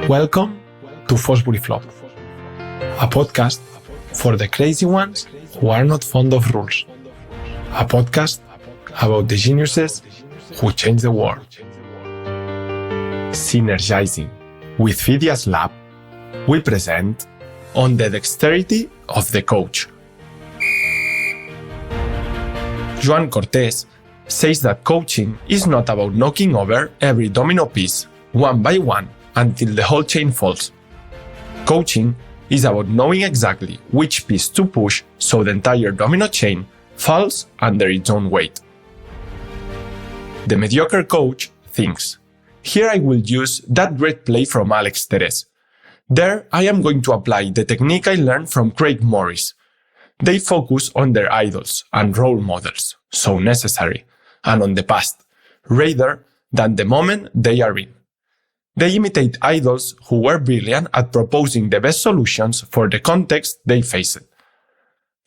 Welcome to Fosbury Flop, a podcast for the crazy ones who are not fond of rules. A podcast about the geniuses who change the world. Synergizing with Phidias Lab, we present On the Dexterity of the Coach. Joan Cortés says that coaching is not about knocking over every domino piece one by one until the whole chain falls. Coaching is about knowing exactly which piece to push so the entire domino chain falls under its own weight. The mediocre coach thinks, here I will use that great play from Alex Teres. There I am going to apply the technique I learned from Craig Morris. They focus on their idols and role models, so necessary, and on the past, rather than the moment they are in. They imitate idols who were brilliant at proposing the best solutions for the context they faced.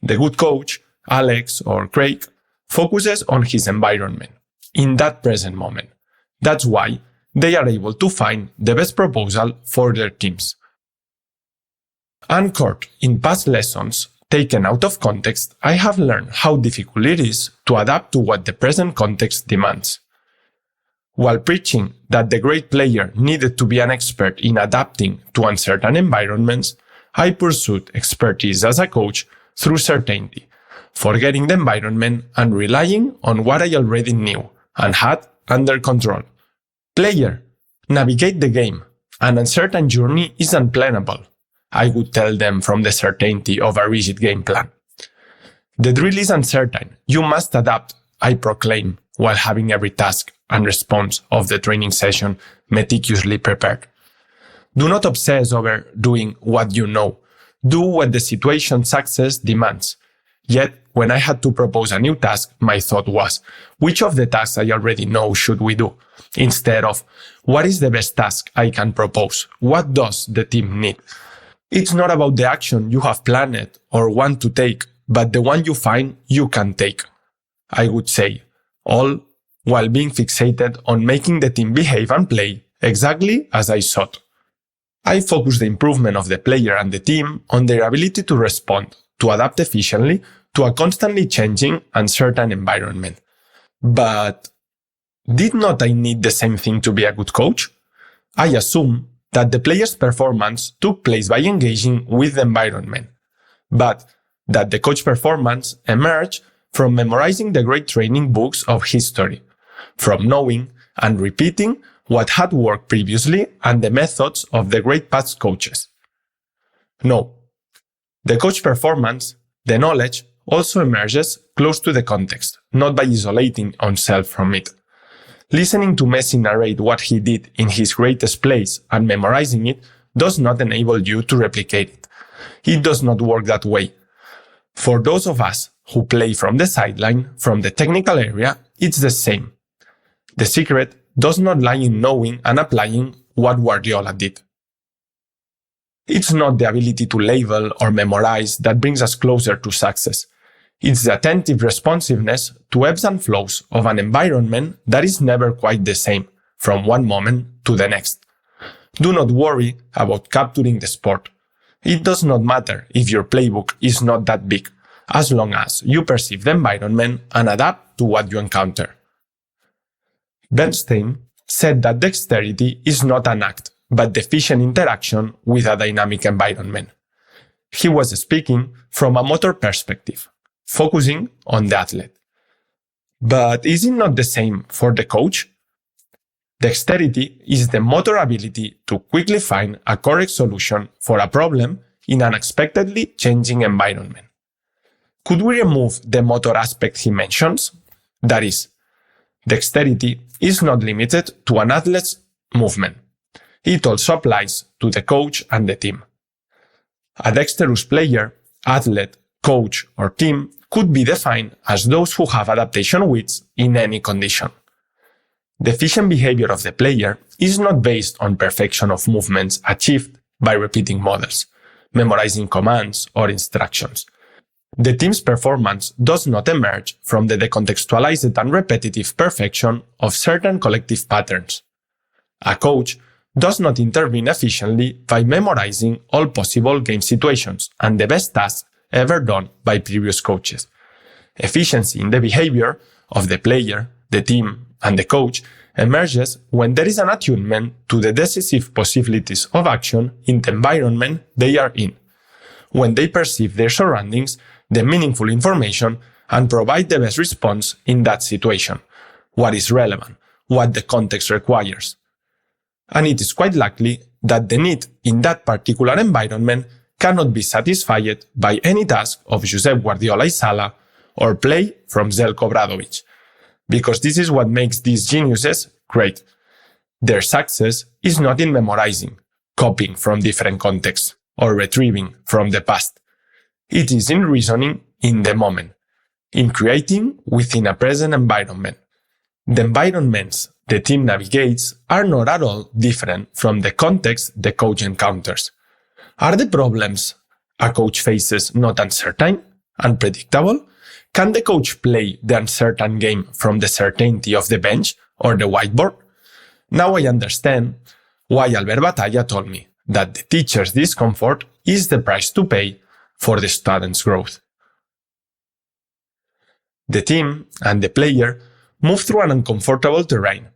The good coach, Alex or Craig, focuses on his environment, in that present moment. That's why they are able to find the best proposal for their teams. Anchored in past lessons taken out of context, I have learned how difficult it is to adapt to what the present context demands. While preaching that the great player needed to be an expert in adapting to uncertain environments, I pursued expertise as a coach through certainty, forgetting the environment and relying on what I already knew and had under control. Player, navigate the game. An uncertain journey is unplannable, I would tell them from the certainty of a rigid game plan. The drill is uncertain. You must adapt, I proclaim, while having every task and response of the training session meticulously prepared. Do not obsess over doing what you know. Do what the situation's success demands. Yet, when I had to propose a new task, my thought was, which of the tasks I already know should we do? Instead of, what is the best task I can propose? What does the team need? It's not about the action you have planned or want to take, but the one you find you can take. I would say, all while being fixated on making the team behave and play exactly as I thought. I focus the improvement of the player and the team on their ability to respond, to adapt efficiently to a constantly changing, uncertain environment. But did not I need the same thing to be a good coach? I assume that the player's performance took place by engaging with the environment, but that the coach performance emerged from memorizing the great training books of history, from knowing and repeating what had worked previously and the methods of the great past coaches. No, the coach performance, the knowledge, also emerges close to the context, not by isolating oneself from it. Listening to Messi narrate what he did in his greatest plays and memorizing it does not enable you to replicate it. It does not work that way. For those of us who play from the sideline, from the technical area, it's the same. The secret does not lie in knowing and applying what Guardiola did. It's not the ability to label or memorize that brings us closer to success. It's the attentive responsiveness to ebbs and flows of an environment that is never quite the same from one moment to the next. Do not worry about capturing the sport. It does not matter if your playbook is not that big, as long as you perceive the environment and adapt to what you encounter. Bernstein said that dexterity is not an act, but the efficient interaction with a dynamic environment. He was speaking from a motor perspective, focusing on the athlete. But is it not the same for the coach? Dexterity is the motor ability to quickly find a correct solution for a problem in an unexpectedly changing environment. Could we remove the motor aspect he mentions? That is, dexterity is not limited to an athlete's movement. It also applies to the coach and the team. A dexterous player, athlete, coach, or team could be defined as those who have adaptation wits in any condition. The efficient behavior of the player is not based on perfection of movements achieved by repeating models, memorizing commands or instructions. The team's performance does not emerge from the decontextualized and repetitive perfection of certain collective patterns. A coach does not intervene efficiently by memorizing all possible game situations and the best tasks ever done by previous coaches. Efficiency in the behavior of the player, the team, and the coach emerges when there is an attunement to the decisive possibilities of action in the environment they are in, when they perceive their surroundings, the meaningful information, and provide the best response in that situation, what is relevant, what the context requires. And it is quite likely that the need in that particular environment cannot be satisfied by any task of Josep Guardiola's Sala or play from Zeljko Obradovic, because this is what makes these geniuses great. Their success is not in memorizing, copying from different contexts, or retrieving from the past. It is in reasoning in the moment, in creating within a present environment. The environments the team navigates are not at all different from the context the coach encounters. Are the problems a coach faces not uncertain, unpredictable? Can the coach play the uncertain game from the certainty of the bench or the whiteboard? Now I understand why Albert Batalla told me that the teacher's discomfort is the price to pay for the student's growth. The team and the player move through an uncomfortable terrain,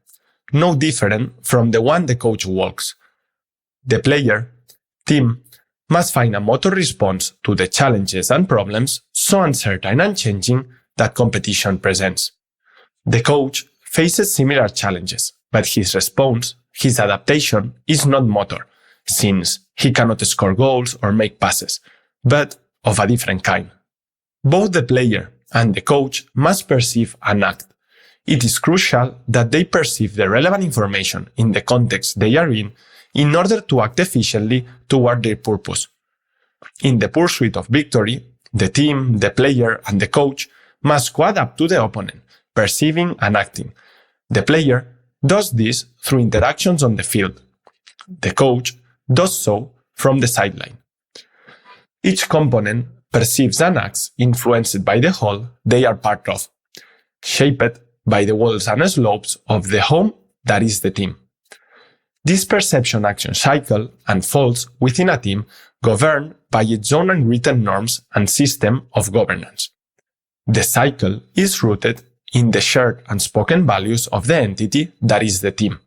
no different from the one the coach walks. The player, team, must find a motor response to the challenges and problems so uncertain and changing that competition presents. The coach faces similar challenges, but his response, his adaptation, is not motor, since he cannot score goals or make passes, but of a different kind. Both the player and the coach must perceive and act. It is crucial that they perceive the relevant information in the context they are in order to act efficiently toward their purpose. In the pursuit of victory, the team, the player, and the coach must squad up to the opponent, perceiving and acting. The player does this through interactions on the field. The coach does so from the sideline. Each component perceives and acts influenced by the whole they are part of, shaped by the walls and slopes of the home that is the team. This perception-action cycle unfolds within a team governed by its own unwritten norms and system of governance. The cycle is rooted in the shared unspoken values of the entity that is the team.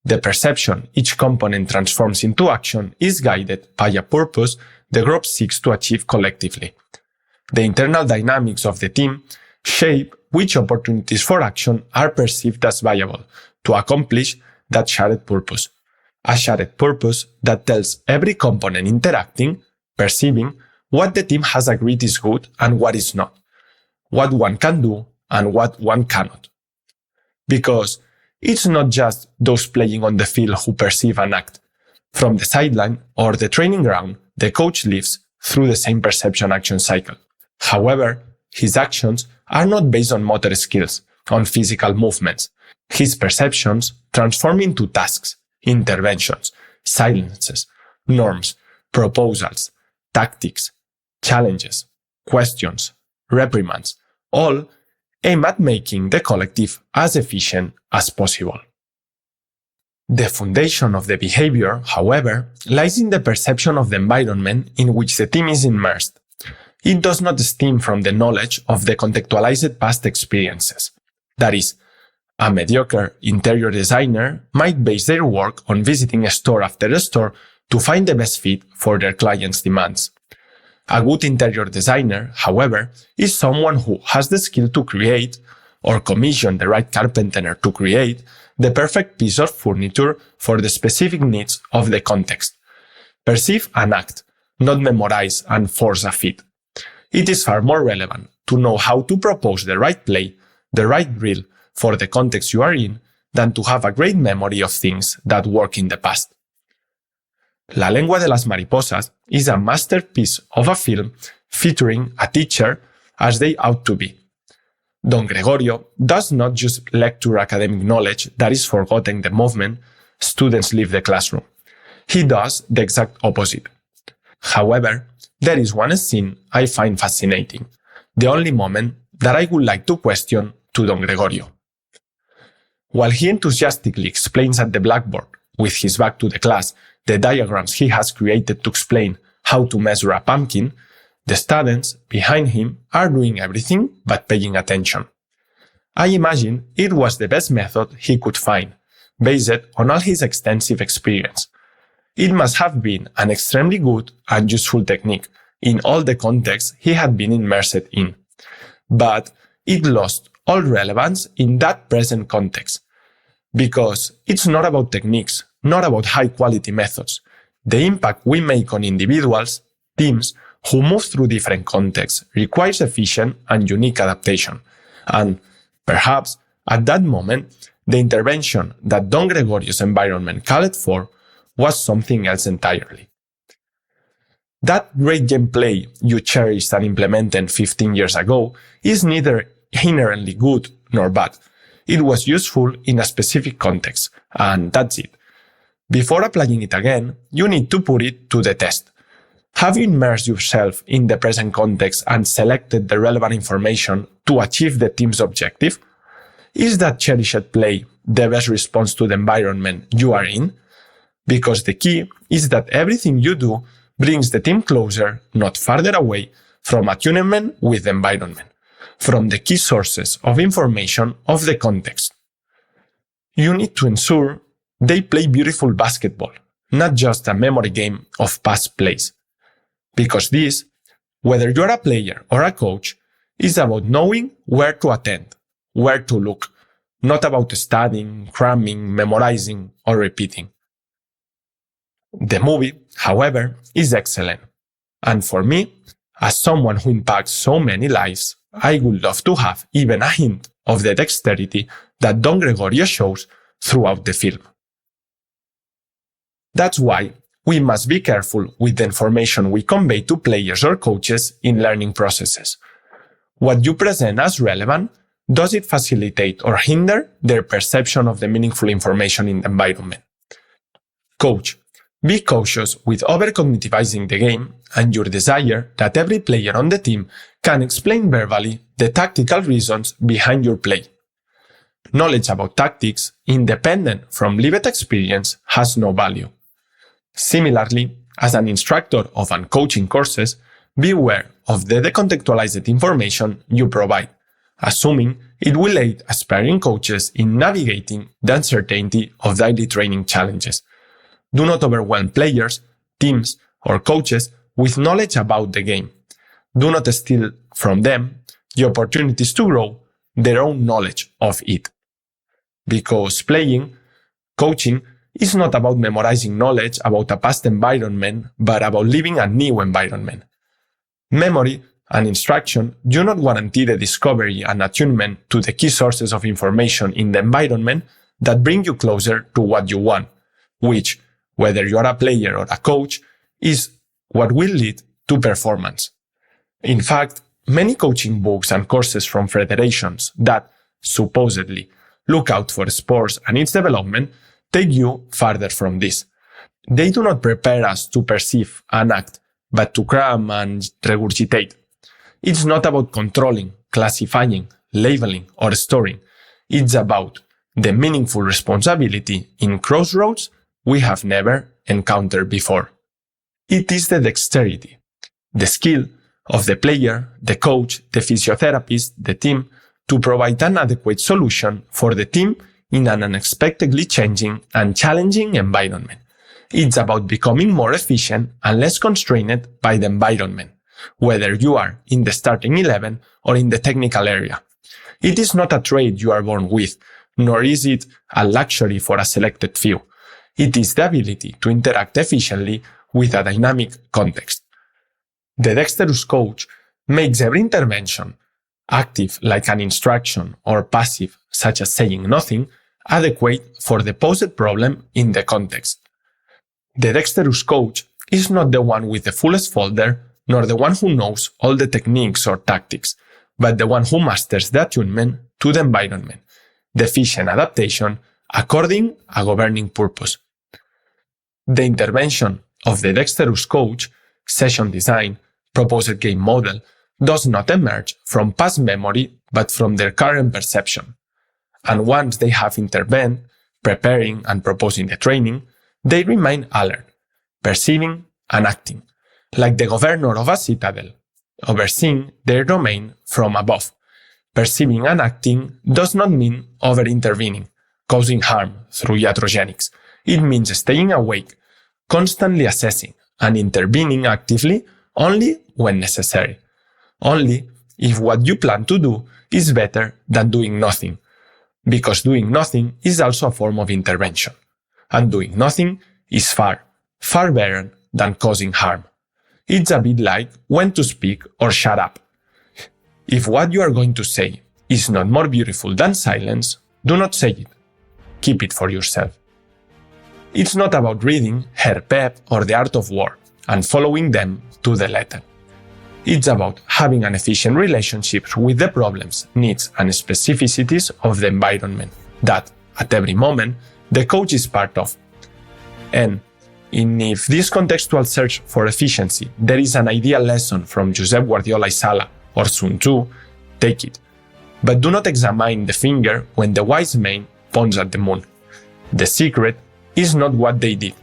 The perception each component transforms into action is guided by a purpose the group seeks to achieve collectively. The internal dynamics of the team shape which opportunities for action are perceived as viable to accomplish that shared purpose. A shared purpose that tells every component interacting, perceiving, what the team has agreed is good and what is not, what one can do and what one cannot. Because it's not just those playing on the field who perceive and act. From the sideline or the training ground, the coach lives through the same perception-action cycle. However, his actions are not based on motor skills, on physical movements. His perceptions transform into tasks, interventions, silences, norms, proposals, tactics, challenges, questions, reprimands, all aim at making the collective as efficient as possible. The foundation of the behavior, however, lies in the perception of the environment in which the team is immersed. It does not stem from the knowledge of the contextualized past experiences. That is, a mediocre interior designer might base their work on visiting a store after a store to find the best fit for their clients' demands. A good interior designer, however, is someone who has the skill to create, or commission the right carpenter to create, the perfect piece of furniture for the specific needs of the context. Perceive and act, not memorize and force a fit. It is far more relevant to know how to propose the right play, the right drill for the context you are in, than to have a great memory of things that work in the past. La Lengua de las Mariposas is a masterpiece of a film featuring a teacher as they ought to be. Don Gregorio does not just lecture academic knowledge that is forgotten the moment students leave the classroom. He does the exact opposite. However, there is one scene I find fascinating, the only moment that I would like to question to Don Gregorio. While he enthusiastically explains at the blackboard with his back to the class, the diagrams he has created to explain how to measure a pumpkin, the students behind him are doing everything but paying attention. I imagine it was the best method he could find, based on all his extensive experience. It must have been an extremely good and useful technique in all the contexts he had been immersed in. But it lost all relevance in that present context. Because it's not about techniques, not about high-quality methods. The impact we make on individuals, teams, who move through different contexts requires efficient and unique adaptation. And perhaps, at that moment, the intervention that Don Gregorio's environment called for was something else entirely. That great gameplay you cherished and implemented 15 years ago is neither inherently good nor bad. It was useful in a specific context, and that's it. Before applying it again, you need to put it to the test. Have you immersed yourself in the present context and selected the relevant information to achieve the team's objective? Is that cherished play the best response to the environment you are in? Because the key is that everything you do brings the team closer, not farther away, from attunement with the environment, from the key sources of information of the context. You need to ensure they play beautiful basketball, not just a memory game of past plays. Because this, whether you're a player or a coach, is about knowing where to attend, where to look, not about studying, cramming, memorizing, or repeating. The movie, however, is excellent. And for me, as someone who impacts so many lives, I would love to have even a hint of the dexterity that Don Gregorio shows throughout the film. That's why we must be careful with the information we convey to players or coaches in learning processes. What you present as relevant, does it facilitate or hinder their perception of the meaningful information in the environment? Coach, be cautious with over-cognitivizing the game and your desire that every player on the team can explain verbally the tactical reasons behind your play. Knowledge about tactics, independent from lived experience, has no value. Similarly, as an instructor of coaching courses, beware of the decontextualized information you provide, assuming it will aid aspiring coaches in navigating the uncertainty of daily training challenges. Do not overwhelm players, teams, or coaches with knowledge about the game. Do not steal from them the opportunities to grow their own knowledge of it. Because coaching is not about memorizing knowledge about a past environment, but about living a new environment. Memory and instruction do not guarantee the discovery and attunement to the key sources of information in the environment that bring you closer to what you want, which, whether you are a player or a coach, is what will lead to performance. In fact, many coaching books and courses from federations that, supposedly, look out for sports and its development take you farther from this. They do not prepare us to perceive and act, but to cram and regurgitate. It's not about controlling, classifying, labeling, or storing. It's about the meaningful responsibility in crossroads we have never encountered before. It is the dexterity, the skill of the player, the coach, the physiotherapist, the team, to provide an adequate solution for the team in an unexpectedly changing and challenging environment. It's about becoming more efficient and less constrained by the environment, whether you are in the starting 11 or in the technical area. It is not a trait you are born with, nor is it a luxury for a selected few. It is the ability to interact efficiently with a dynamic context. The dexterous coach makes every intervention, active like an instruction or passive such as saying nothing, adequate for the posed problem in the context. The dexterous coach is not the one with the fullest folder, nor the one who knows all the techniques or tactics, but the one who masters the attunement to the environment, the efficient adaptation according a governing purpose. The intervention of the dexterous coach, session design, proposed game model, does not emerge from past memory but from their current perception. And once they have intervened, preparing and proposing the training, they remain alert, perceiving and acting, like the governor of a citadel, overseeing their domain from above. Perceiving and acting does not mean over-intervening, causing harm through iatrogenics. It means staying awake, constantly assessing, and intervening actively only when necessary. Only if what you plan to do is better than doing nothing, because doing nothing is also a form of intervention, and doing nothing is far, far better than causing harm. It's a bit like when to speak or shut up. If what you are going to say is not more beautiful than silence, do not say it. Keep it for yourself. It's not about reading Herr Pep or The Art of War and following them to the letter. It's about having an efficient relationship with the problems, needs, and specificities of the environment that, at every moment, the coach is part of. And if this contextual search for efficiency there is an ideal lesson from Josep Guardiola Isala or Sun Tzu, take it. But do not examine the finger when the wise man points at the moon. The secret is not what they did,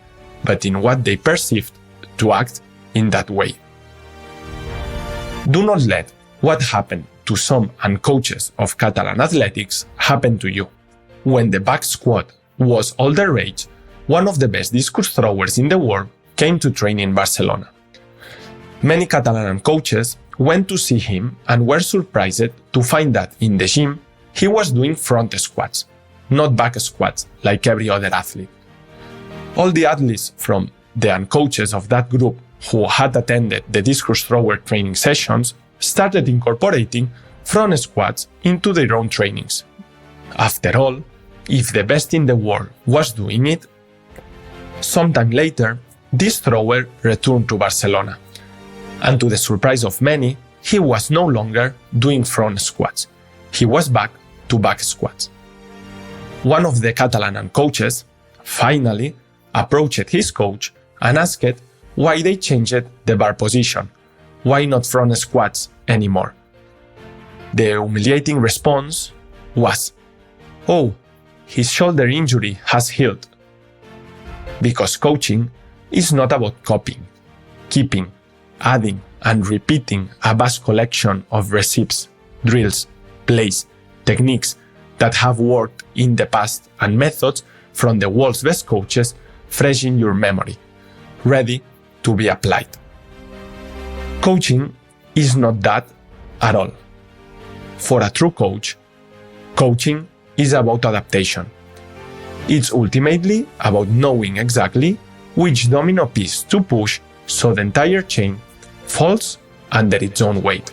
but in what they perceived to act in that way. Do not let what happened to some coaches of Catalan athletics happen to you. When the back squat was all the rage, one of the best discus throwers in the world came to train in Barcelona. Many Catalan coaches went to see him and were surprised to find that in the gym he was doing front squats, not back squats like every other athlete. All the athletes from the coaches of that group who had attended the discus thrower training sessions started incorporating front squats into their own trainings. After all, if the best in the world was doing it, sometime later, this thrower returned to Barcelona, and to the surprise of many, he was no longer doing front squats. He was back to back squats. One of the Catalan coaches, finally, approached his coach and asked why they changed the bar position, why not front squats anymore. The humiliating response was, "Oh, his shoulder injury has healed." Because coaching is not about copying, keeping, adding, and repeating a vast collection of recipes, drills, plays, techniques that have worked in the past and methods from the world's best coaches fresh in your memory, ready to be applied. Coaching is not that at all. For a true coach, coaching is about adaptation. It's ultimately about knowing exactly which domino piece to push so the entire chain falls under its own weight.